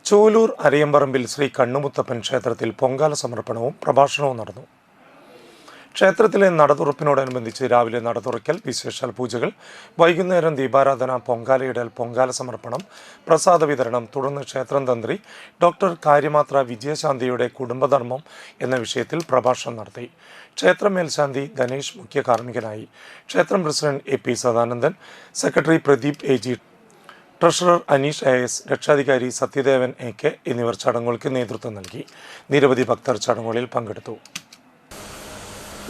ചൂലൂർ അരയമ്പറമ്പിൽ ശ്രീ കണ്ണുമുത്തപ്പൻ ക്ഷേത്രത്തിൽ പൊങ്കാല സമർപ്പണവും പ്രഭാഷണവും നടന്നു. ക്ഷേത്രത്തിലെ നടതുറപ്പിനോടനുബന്ധിച്ച് രാവിലെ നടതുറയ്ക്കൽ, വിശേഷാൽ പൂജകൾ, വൈകുന്നേരം ദീപാരാധന, പൊങ്കാലയിടൽ, പൊങ്കാല സമർപ്പണം, പ്രസാദ വിതരണം, തുടർന്ന് ക്ഷേത്രം തന്ത്രി ഡോക്ടർ കാര്യമാത്ര വിജയശാന്തിയുടെ കുടുംബധർമ്മം എന്ന വിഷയത്തിൽ പ്രഭാഷണം നടത്തി. ക്ഷേത്രം മേൽശാന്തി ധനേഷ് മുഖ്യ കാർമ്മികനായി. ക്ഷേത്രം president A P Sadanandan, secretary Pradeep A G, treasurer Aneesh AS, രക്ഷാധികാരി സത്യദേവൻ AK എന്നിവർ ചടങ്ങുകൾക്ക് നേതൃത്വം നൽകി. നിരവധി ഭക്തർ ചടങ്ങുകളിൽ പങ്കെടുത്തു.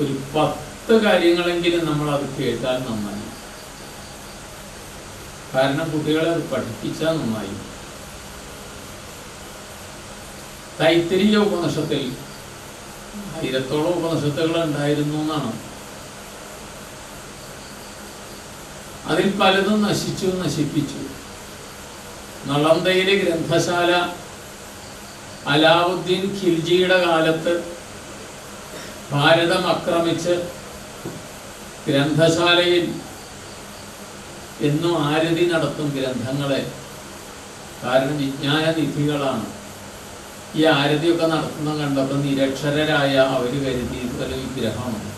ഒരു 10 കാര്യങ്ങളെങ്കിലും നമ്മൾ അത് കേട്ടാൽ നന്നായി. കാരണം കുട്ടികളെ അത് പഠിപ്പിച്ചാൽ നന്നായി. തൈത്തിരീയ ഉപനിഷത്തിൽ 1000ഓളം ഉപനിഷത്തുകൾ ഉണ്ടായിരുന്നു എന്നാണ്. അതിൽ പലതും നശിപ്പിച്ചു. നളന്ദയിലെ ഗ്രന്ഥശാല അലാവുദ്ദീൻ ഖിൽജിയുടെ കാലത്ത് ഭാരതം ആക്രമിച്ച് ഗ്രന്ഥശാലയിൽ എന്നും ആരതി നടത്തും ഗ്രന്ഥങ്ങളെ. കാരണം വിജ്ഞാനനിധികളാണ്. ഈ ആരതിയൊക്കെ നടത്തുന്ന കണ്ടപ്പോൾ നിരക്ഷരരായ അവർ കരുതി ഒരു വിഗ്രഹമാണ്.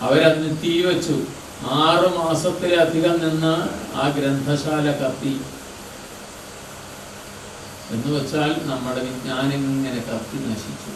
അവരതിന് തീ വച്ചു. 6 മാസത്തിലധികം നിന്ന് ആ ഗ്രന്ഥശാല കത്തി. എന്ന് വെച്ചാൽ നമ്മുടെ വിജ്ഞാനം ഇങ്ങനെ കത്തി നശിച്ചു.